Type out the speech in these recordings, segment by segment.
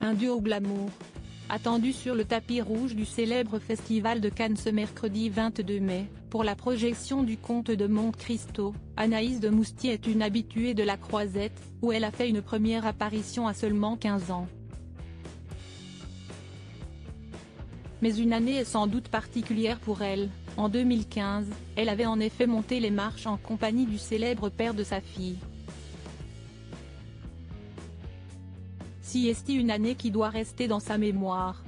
Un duo glamour. Attendu sur le tapis rouge du célèbre festival de Cannes ce mercredi 22 mai, pour la projection du Comte de Monte Cristo, Anaïs de Moustier est une habituée de la Croisette, où elle a fait une première apparition à seulement 15 ans. Mais une année est sans doute particulière pour elle. En 2015, elle avait en effet monté les marches en compagnie du célèbre père de sa fille. Si est une année qui doit rester dans sa mémoire.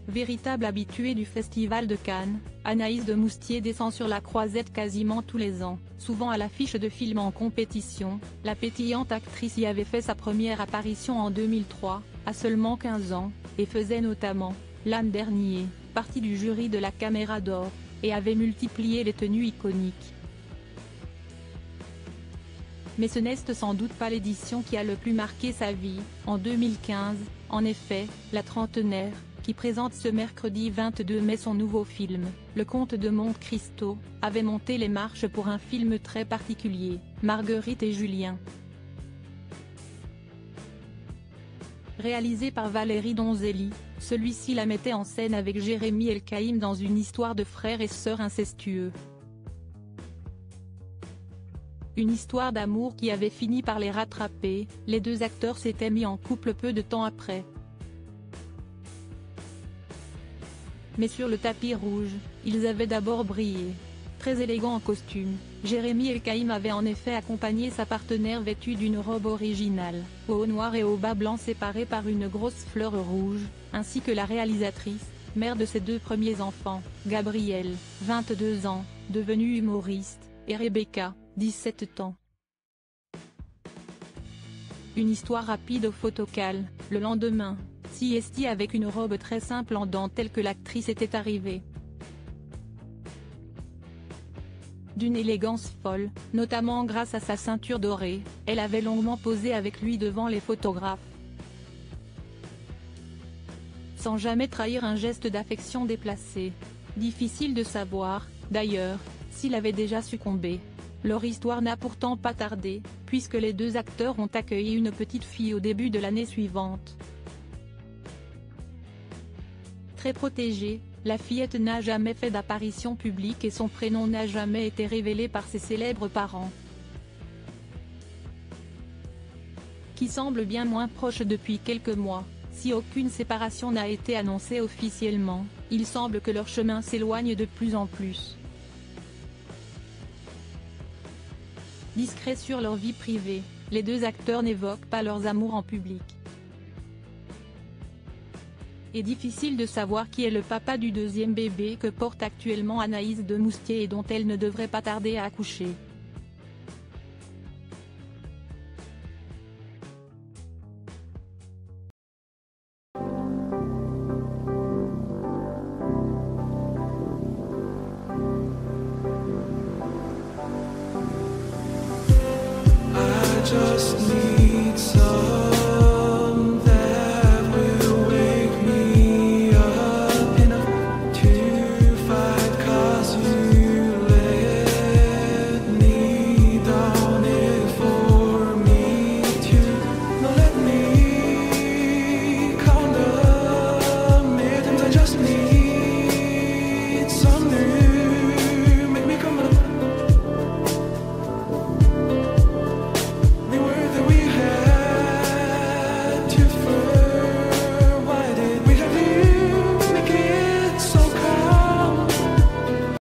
Véritable habituée du Festival de Cannes, Anaïs de Moustier descend sur la Croisette quasiment tous les ans, souvent à l'affiche de films en compétition. La pétillante actrice y avait fait sa première apparition en 2003, à seulement 15 ans, et faisait notamment, l'an dernier, partie du jury de la Caméra d'Or, et avait multiplié les tenues iconiques. Mais ce n'est sans doute pas l'édition qui a le plus marqué sa vie. En 2015, en effet, la trentenaire, qui présente ce mercredi 22 mai son nouveau film, Le Comte de Monte Cristo, avait monté les marches pour un film très particulier, Marguerite et Julien. Réalisé par Valérie Donzelli, celui-ci la mettait en scène avec Jérémy Elkaïm dans une histoire de frères et sœurs incestueux. Une histoire d'amour qui avait fini par les rattraper. Les deux acteurs s'étaient mis en couple peu de temps après. Mais sur le tapis rouge, ils avaient d'abord brillé. Très élégant en costume, Jérémy Elkaïm avait en effet accompagné sa partenaire vêtue d'une robe originale, au haut noir et au bas blanc séparés par une grosse fleur rouge, ainsi que la réalisatrice, mère de ses deux premiers enfants, Gabrielle, 22 ans, devenue humoriste, et Rebecca, 17 ans. Une histoire rapide au photocall. Le lendemain, Siesti avec une robe très simple en dentelle que l'actrice était arrivée. D'une élégance folle, notamment grâce à sa ceinture dorée, elle avait longuement posé avec lui devant les photographes. Sans jamais trahir un geste d'affection déplacé. Difficile de savoir, d'ailleurs, s'il avait déjà succombé. Leur histoire n'a pourtant pas tardé, puisque les deux acteurs ont accueilli une petite fille au début de l'année suivante. Très protégée, la fillette n'a jamais fait d'apparition publique et son prénom n'a jamais été révélé par ses célèbres parents, qui semblent bien moins proches depuis quelques mois. Si aucune séparation n'a été annoncée officiellement, il semble que leur chemin s'éloigne de plus en plus. Discrets sur leur vie privée, les deux acteurs n'évoquent pas leurs amours en public. Et difficile de savoir qui est le papa du deuxième bébé que porte actuellement Anaïs de Moustier et dont elle ne devrait pas tarder à accoucher. Just need